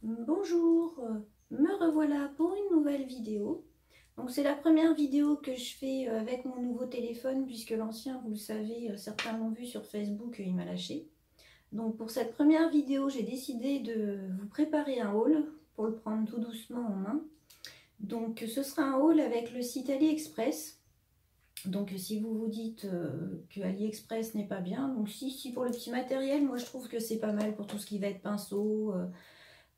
Bonjour, me revoilà pour une nouvelle vidéo. Donc c'est la première vidéo que je fais avec mon nouveau téléphone puisque l'ancien, vous le savez, certains l'ont vu sur Facebook, il m'a lâché. Donc pour cette première vidéo, j'ai décidé de vous préparer un haul pour le prendre tout doucement en main. Donc ce sera un haul avec le site AliExpress. Donc si vous vous dites que AliExpress n'est pas bien, donc si pour le petit matériel, moi je trouve que c'est pas mal pour tout ce qui va être pinceau,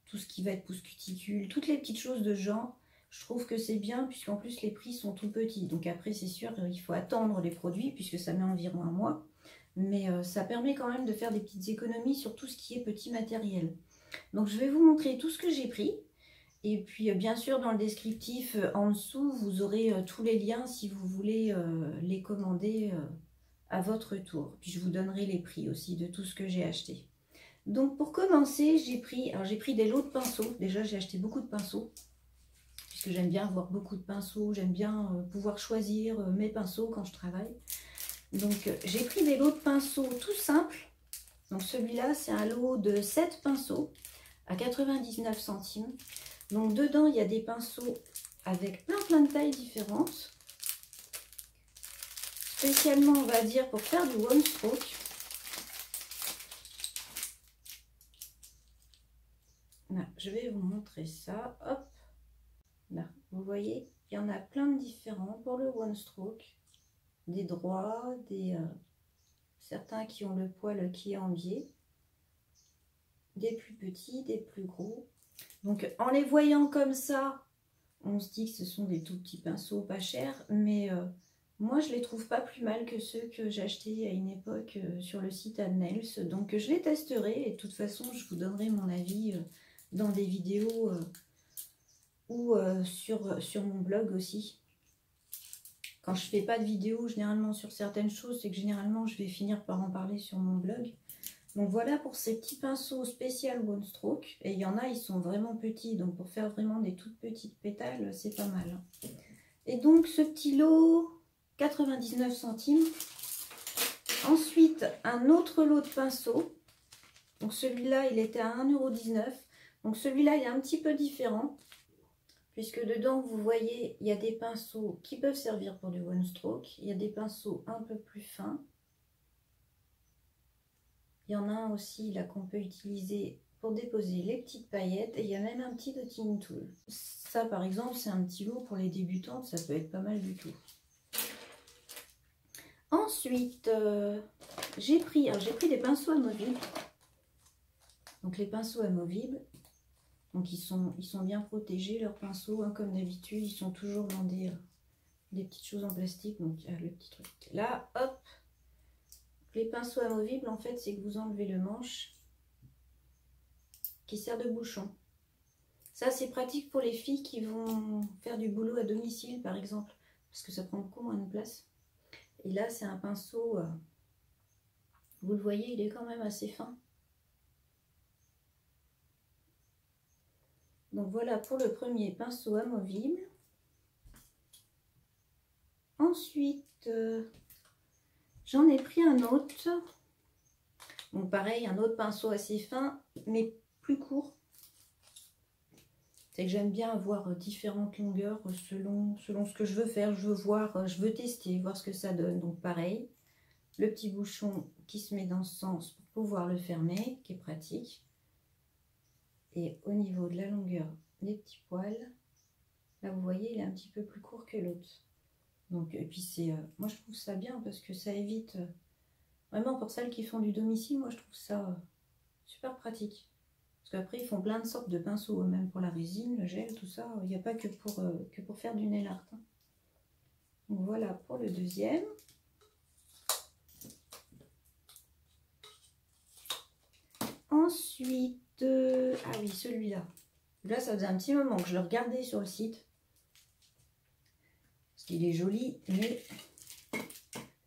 tout ce qui va être pousse cuticule, toutes les petites choses de genre. Je trouve que c'est bien puisqu'en plus les prix sont tout petits. Donc après c'est sûr il faut attendre les produits puisque ça met environ un mois. Mais ça permet quand même de faire des petites économies sur tout ce qui est petit matériel. Donc je vais vous montrer tout ce que j'ai pris. Et puis bien sûr dans le descriptif en dessous vous aurez tous les liens si vous voulez les commander à votre tour. Puis je vous donnerai les prix aussi de tout ce que j'ai acheté. Donc pour commencer j'ai pris des lots de pinceaux. Déjà j'ai acheté beaucoup de pinceaux puisque j'aime bien avoir beaucoup de pinceaux. J'aime bien pouvoir choisir mes pinceaux quand je travaille. Donc j'ai pris des lots de pinceaux tout simples. Donc celui-là c'est un lot de 7 pinceaux à 99 centimes. Donc dedans il y a des pinceaux avec plein de tailles différentes. Spécialement on va dire pour faire du one stroke. Là, je vais vous montrer ça. Hop, là, vous voyez, il y en a plein de différents pour le one stroke. Des droits, certains qui ont le poil qui est en biais. Des plus petits, des plus gros. Donc en les voyant comme ça, on se dit que ce sont des tout petits pinceaux pas chers, mais moi je les trouve pas plus mal que ceux que j'achetais à une époque sur le site Adnels. Donc je les testerai et de toute façon je vous donnerai mon avis dans des vidéos ou sur mon blog aussi. Quand je fais pas de vidéos généralement sur certaines choses, c'est que généralement je vais finir par en parler sur mon blog. Donc voilà pour ces petits pinceaux spécial one stroke. Et il y en a, ils sont vraiment petits. Donc pour faire vraiment des toutes petites pétales, c'est pas mal. Et donc ce petit lot, 99 centimes. Ensuite, un autre lot de pinceaux. Donc celui-là, il était à 1,19 €. Donc celui-là, il est un petit peu différent. Puisque dedans, vous voyez, il y a des pinceaux qui peuvent servir pour du one stroke. Il y a des pinceaux un peu plus fins. Il y en a un aussi là qu'on peut utiliser pour déposer les petites paillettes. Et il y a même un petit dotting tool. Ça par exemple c'est un petit lot pour les débutantes, ça peut être pas mal du tout. Ensuite j'ai pris des pinceaux amovibles. Donc les pinceaux amovibles, donc ils sont bien protégés leurs pinceaux, hein, comme d'habitude. Ils sont toujours dans des petites choses en plastique. Donc le petit truc là, hop. Les pinceaux amovibles, en fait, c'est que vous enlevez le manche qui sert de bouchon. Ça, c'est pratique pour les filles qui vont faire du boulot à domicile, par exemple, parce que ça prend beaucoup moins de place. Et là, c'est un pinceau, vous le voyez, il est quand même assez fin. Donc voilà pour le premier pinceau amovible. Ensuite, j'en ai pris un autre. Donc pareil, un autre pinceau assez fin, mais plus court. C'est que j'aime bien avoir différentes longueurs selon ce que je veux faire. Je veux voir, je veux tester, voir ce que ça donne. Donc pareil, le petit bouchon qui se met dans ce sens pour pouvoir le fermer, qui est pratique. Et au niveau de la longueur des petits poils, là vous voyez, il est un petit peu plus court que l'autre. Donc, et puis c'est, moi je trouve ça bien parce que ça évite, vraiment pour celles qui font du domicile, moi je trouve ça super pratique. Parce qu'après ils font plein de sortes de pinceaux, même pour la résine, le gel, tout ça. Il n'y a pas que pour faire du nail art. Donc voilà pour le deuxième. Ensuite, ah oui, celui-là. Là, ça faisait un petit moment que je le regardais sur le site. Parce qu'il est joli, mais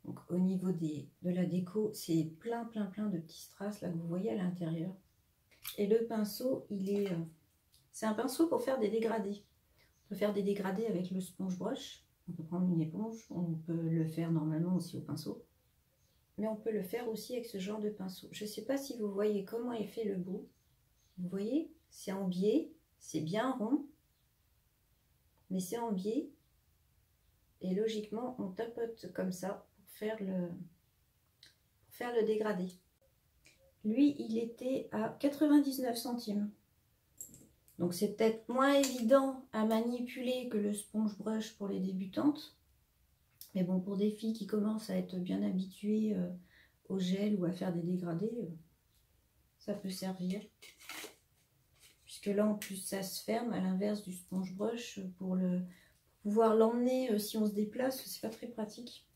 donc, au niveau de la déco, c'est plein de petits strass là que vous voyez à l'intérieur. Et le pinceau, c'est un pinceau pour faire des dégradés. On peut faire des dégradés avec le sponge brush. On peut prendre une éponge, on peut le faire normalement aussi au pinceau. Mais on peut le faire aussi avec ce genre de pinceau. Je ne sais pas si vous voyez comment est fait le bout. Vous voyez, c'est en biais, c'est bien rond, mais c'est en biais. Et logiquement, on tapote comme ça pour faire le dégradé. Lui, il était à 99 centimes. Donc c'est peut-être moins évident à manipuler que le sponge brush pour les débutantes. Mais bon, pour des filles qui commencent à être bien habituées au gel ou à faire des dégradés, ça peut servir. Puisque là, en plus, ça se ferme à l'inverse du sponge brush pour pouvoir l'emmener si on se déplace, c'est pas très pratique.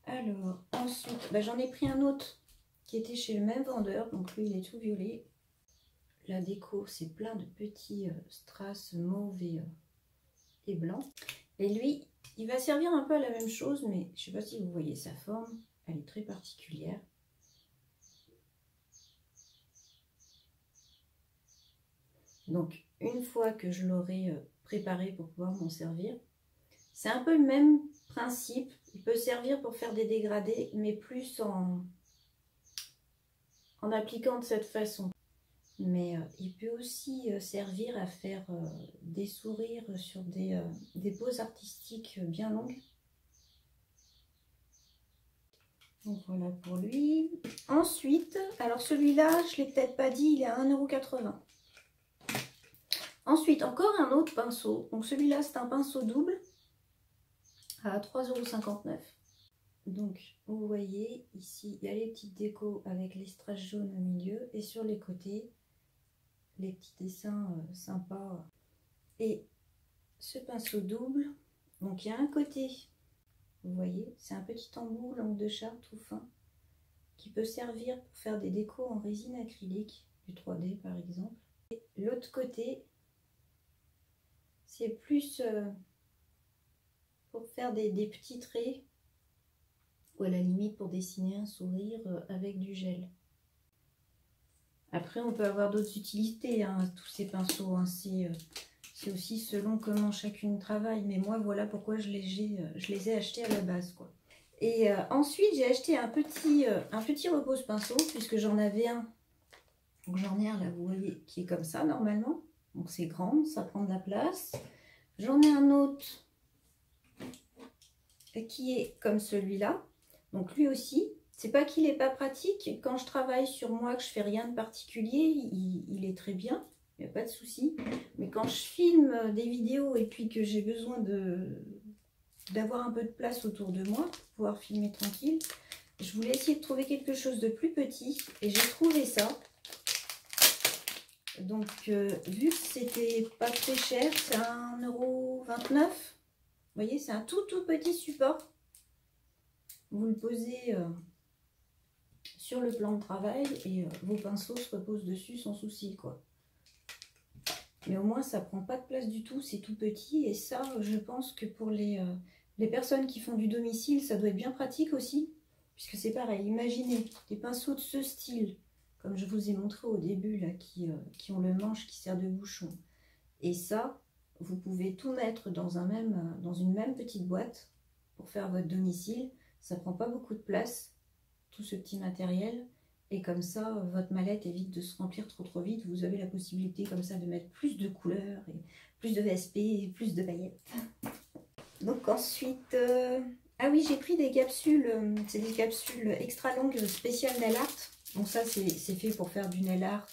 Alors, ensuite, j'en ai pris un autre qui était chez le même vendeur. Donc lui, il est tout violet. La déco, c'est plein de petits strass mauve et blanc. Et lui, il va servir un peu à la même chose, mais je ne sais pas si vous voyez sa forme. Elle est très particulière. Donc, une fois que je l'aurai préparé pour pouvoir m'en servir, c'est un peu le même principe. Il peut servir pour faire des dégradés, mais plus en appliquant de cette façon. Mais il peut aussi servir à faire des sourires sur des poses artistiques bien longues. Donc voilà pour lui. Ensuite, alors celui-là, je ne l'ai peut-être pas dit, il est à 1,80 €. Ensuite, encore un autre pinceau. Donc celui-là, c'est un pinceau double à 3,59 €. Donc, vous voyez, ici, il y a les petites décos avec les strass jaunes au milieu. Et sur les côtés, les petits dessins sympas. Et ce pinceau double, donc il y a un côté, vous voyez, c'est un petit embout langue de chat tout fin qui peut servir pour faire des décos en résine acrylique, du 3D par exemple. Et l'autre côté, c'est plus pour faire des petits traits ou à la limite pour dessiner un sourire avec du gel. Après, on peut avoir d'autres utilités, hein, tous ces pinceaux. Hein, c'est aussi selon comment chacune travaille. Mais moi, voilà pourquoi je les ai achetés à la base, quoi. Et ensuite, j'ai acheté un petit repose-pinceau, puisque j'en avais un. Donc, j'en ai un, là, vous voyez, qui est comme ça, normalement. Donc, c'est grand, ça prend de la place. J'en ai un autre qui est comme celui-là. Donc, lui aussi. C'est pas qu'il n'est pas pratique. Quand je travaille sur moi, que je fais rien de particulier, il est très bien. Il n'y a pas de souci. Mais quand je filme des vidéos et puis que j'ai besoin d'avoir un peu de place autour de moi pour pouvoir filmer tranquille, je voulais essayer de trouver quelque chose de plus petit. Et j'ai trouvé ça. Donc, vu que c'était pas très cher, c'est 1,29 €. Vous voyez, c'est un tout petit support. Vous le posez sur le plan de travail et vos pinceaux se reposent dessus sans souci, quoi. Mais au moins ça prend pas de place du tout, c'est tout petit. Et ça, je pense que pour les personnes qui font du domicile, ça doit être bien pratique aussi, puisque c'est pareil. Imaginez des pinceaux de ce style, comme je vous ai montré au début là, qui ont le manche qui sert de bouchon. Et ça, vous pouvez tout mettre dans une même petite boîte pour faire votre domicile. Ça prend pas beaucoup de place, tout ce petit matériel, et comme ça votre mallette évite de se remplir trop vite. Vous avez la possibilité comme ça de mettre plus de couleurs et plus de VSP et plus de paillettes. Donc ensuite ah oui, j'ai pris des capsules, c'est des capsules extra longues spéciales nail art. Donc ça c'est fait pour faire du nail art,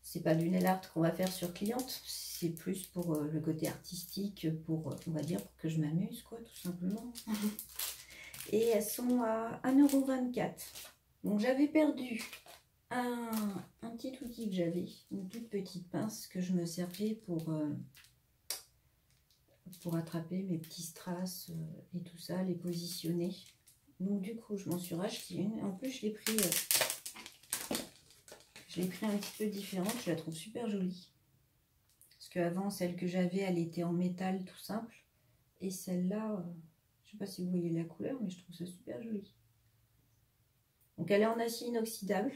c'est pas du nail art qu'on va faire sur cliente, c'est plus pour le côté artistique, pour on va dire pour que je m'amuse, quoi, tout simplement. Et elles sont à 1,24 €. Donc j'avais perdu un petit outil que j'avais, une toute petite pince que je me servais pour attraper mes petits strass et tout ça, les positionner. Donc du coup je m'en suis racheté une. En plus je l'ai pris un petit peu différente, je la trouve super jolie. Parce qu'avant celle que j'avais elle était en métal tout simple. Et celle-là, je sais pas si vous voyez la couleur, mais je trouve ça super joli. Donc elle est en acier inoxydable.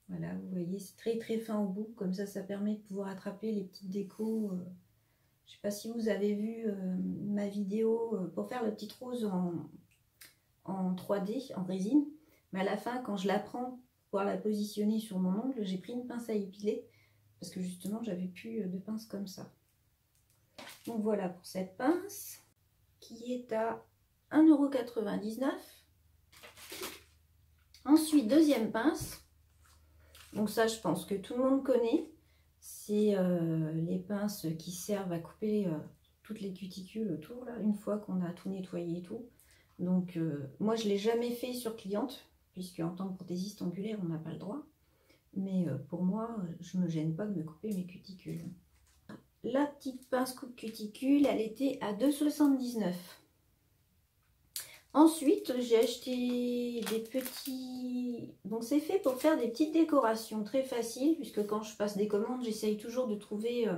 Voilà, vous voyez, c'est très fin au bout. Comme ça permet de pouvoir attraper les petites décos. Je sais pas si vous avez vu ma vidéo pour faire la petite rose en 3D, en résine. Mais à la fin, quand je la prends pouvoir la positionner sur mon ongle, j'ai pris une pince à épiler parce que justement j'avais plus de pince comme ça. Donc voilà pour cette pince qui est à 1,99 €. Ensuite, deuxième pince. Donc ça, je pense que tout le monde connaît. C'est les pinces qui servent à couper toutes les cuticules autour, là, une fois qu'on a tout nettoyé et tout. Donc moi, je ne l'ai jamais fait sur cliente, puisque en tant que prothésiste angulaire, on n'a pas le droit. Mais pour moi, je ne me gêne pas de me couper mes cuticules. La petite pince coupe cuticule, elle était à 2,79 €. Ensuite, j'ai acheté des petits... Donc, c'est fait pour faire des petites décorations très faciles, puisque quand je passe des commandes, j'essaye toujours de trouver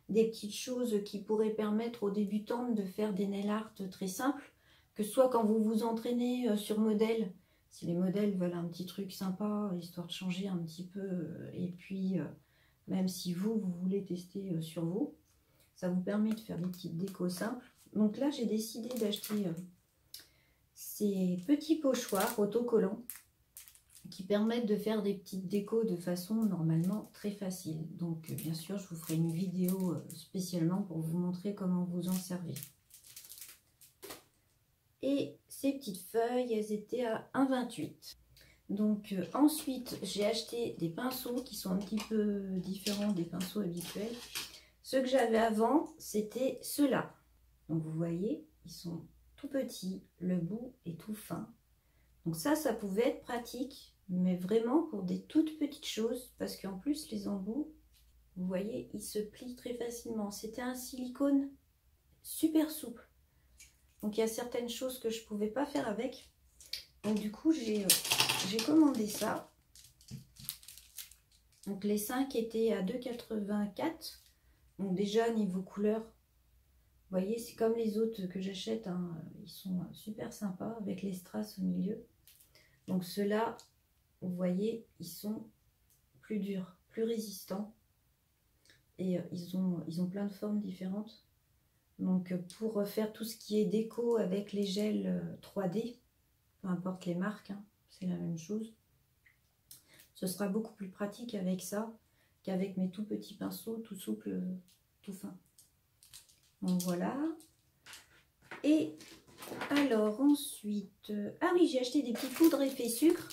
des petites choses qui pourraient permettre aux débutantes de faire des nail art très simples, que ce soit quand vous vous entraînez sur modèle, si les modèles veulent un petit truc sympa, histoire de changer un petit peu, et puis même si vous voulez tester sur vous, ça vous permet de faire des petites décos simples. Donc là, j'ai décidé d'acheter... ces petits pochoirs autocollants qui permettent de faire des petites décos de façon normalement très facile. Donc bien sûr, je vous ferai une vidéo spécialement pour vous montrer comment vous en servir. Et ces petites feuilles, elles étaient à 1,28 €. Donc ensuite, j'ai acheté des pinceaux qui sont un petit peu différents des pinceaux habituels. Ceux que j'avais avant, c'était ceux-là. Donc vous voyez, ils sont tout petit, le bout est tout fin. Donc ça pouvait être pratique, mais vraiment pour des toutes petites choses, parce qu'en plus les embouts, vous voyez, ils se plient très facilement. C'était un silicone super souple. Donc il y a certaines choses que je ne pouvais pas faire avec. Donc du coup, j'ai commandé ça. Donc les 5 étaient à 2,84 €. Donc déjà, niveau couleur, vous voyez, c'est comme les autres que j'achète, hein, ils sont super sympas avec les strass au milieu. Donc ceux-là, vous voyez, ils sont plus durs, plus résistants. Et ils ont plein de formes différentes. Donc pour faire tout ce qui est déco avec les gels 3D, peu importe les marques, hein, c'est la même chose. Ce sera beaucoup plus pratique avec ça qu'avec mes tout petits pinceaux, tout souples, tout fins. Donc voilà. Et alors ensuite, ah oui, j'ai acheté des petits poudres effet sucre.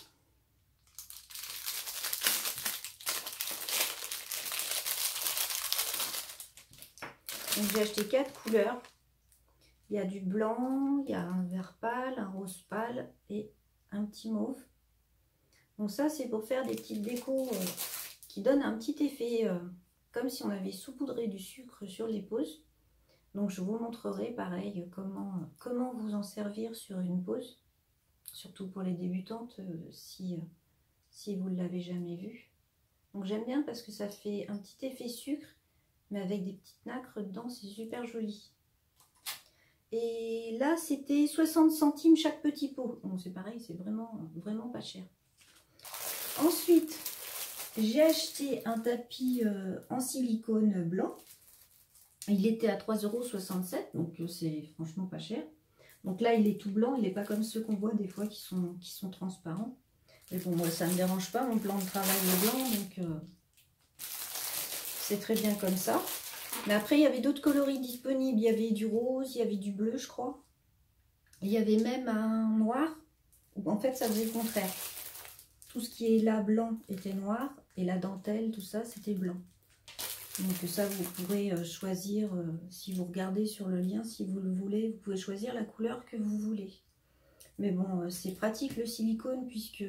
Donc j'ai acheté 4 couleurs. Il y a du blanc, il y a un vert pâle, un rose pâle et un petit mauve. Donc ça, c'est pour faire des petites décos qui donnent un petit effet comme si on avait saupoudré du sucre sur les poses. Donc je vous montrerai pareil comment vous en servir sur une pose, surtout pour les débutantes si vous ne l'avez jamais vu. Donc j'aime bien parce que ça fait un petit effet sucre, mais avec des petites nacres dedans, c'est super joli. Et là, c'était 60 centimes chaque petit pot. Donc c'est pareil, c'est vraiment pas cher. Ensuite, j'ai acheté un tapis en silicone blanc. Il était à 3,67 €, donc c'est franchement pas cher. Donc là, il est tout blanc, il n'est pas comme ceux qu'on voit des fois qui sont transparents. Mais bon, moi, ça ne me dérange pas, mon plan de travail est blanc, donc c'est très bien comme ça. Mais après, il y avait d'autres coloris disponibles. Il y avait du rose, il y avait du bleu, je crois. Il y avait même un noir, où en fait, ça faisait le contraire. Tout ce qui est là blanc était noir, et la dentelle, tout ça, c'était blanc. Donc ça, vous pourrez choisir, si vous regardez sur le lien, si vous le voulez, vous pouvez choisir la couleur que vous voulez. Mais bon, c'est pratique le silicone, puisque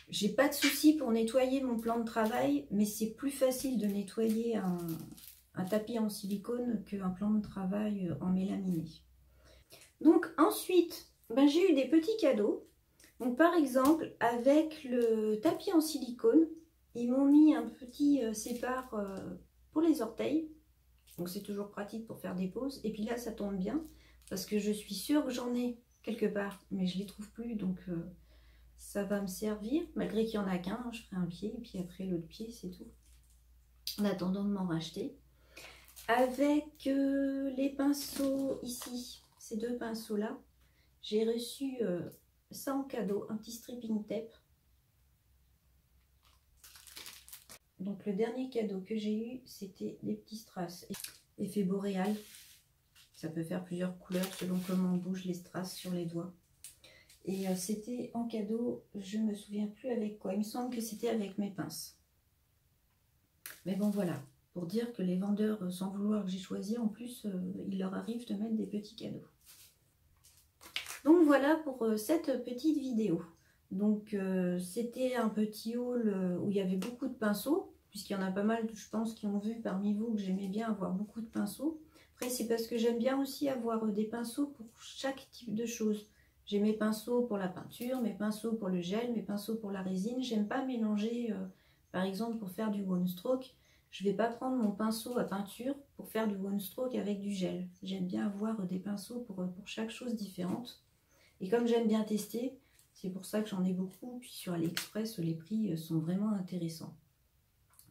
j'ai pas de souci pour nettoyer mon plan de travail, mais c'est plus facile de nettoyer un tapis en silicone qu'un plan de travail en mélaminé. Donc ensuite, ben, j'ai eu des petits cadeaux. Donc par exemple, avec le tapis en silicone, ils m'ont mis un petit sépare pour les orteils. Donc c'est toujours pratique pour faire des pauses. Et puis là, ça tombe bien parce que je suis sûre que j'en ai quelque part, mais je ne les trouve plus. Donc ça va me servir, malgré qu'il n'y en a qu'un. Je ferai un pied et puis après l'autre pied, c'est tout. En attendant de m'en racheter. Avec les pinceaux ici, ces deux pinceaux-là, j'ai reçu ça en cadeau, un petit stripping tape. Donc le dernier cadeau que j'ai eu, c'était des petits strass. Effet boréal. Ça peut faire plusieurs couleurs selon comment on bouge les strass sur les doigts. Et c'était en cadeau, je me souviens plus avec quoi. Il me semble que c'était avec mes pinces. Mais bon voilà, pour dire que les vendeurs, sans vouloir que j'ai choisi, en plus, il leur arrive de mettre des petits cadeaux. Donc voilà pour cette petite vidéo. Donc c'était un petit haul où il y avait beaucoup de pinceaux, puisqu'il y en a pas mal, je pense, qui ont vu parmi vous que j'aimais bien avoir beaucoup de pinceaux. Après c'est parce que j'aime bien aussi avoir des pinceaux pour chaque type de choses. J'ai mes pinceaux pour la peinture, mes pinceaux pour le gel, mes pinceaux pour la résine. J'aime pas mélanger, par exemple pour faire du one stroke, je vais pas prendre mon pinceau à peinture pour faire du one stroke avec du gel. J'aime bien avoir des pinceaux pour chaque chose différente. Et comme j'aime bien tester, c'est pour ça que j'en ai beaucoup. Puis sur AliExpress, les prix sont vraiment intéressants.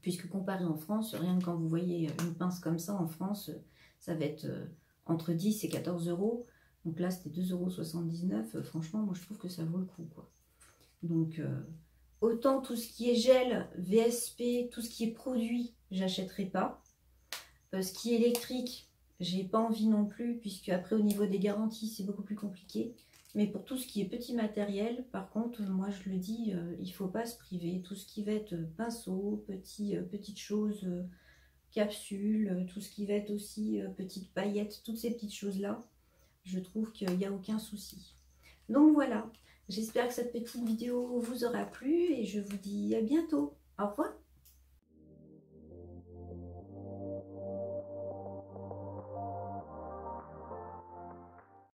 Puisque comparé en France, rien que quand vous voyez une pince comme ça en France, ça va être entre 10 et 14 euros. Donc là, c'était 2,79 €. Franchement, moi, je trouve que ça vaut le coup, quoi. Donc, autant tout ce qui est gel, VSP, tout ce qui est produit, j'achèterai pas. Ce qui est électrique, j'ai pas envie non plus, puisque après, au niveau des garanties, c'est beaucoup plus compliqué. Mais pour tout ce qui est petit matériel, par contre, moi, je le dis, il faut pas se priver. Tout ce qui va être pinceau, petites choses, capsules, tout ce qui va être aussi petites paillettes, toutes ces petites choses-là, je trouve qu'il n'y a aucun souci. Donc voilà, j'espère que cette petite vidéo vous aura plu et je vous dis à bientôt. Au revoir.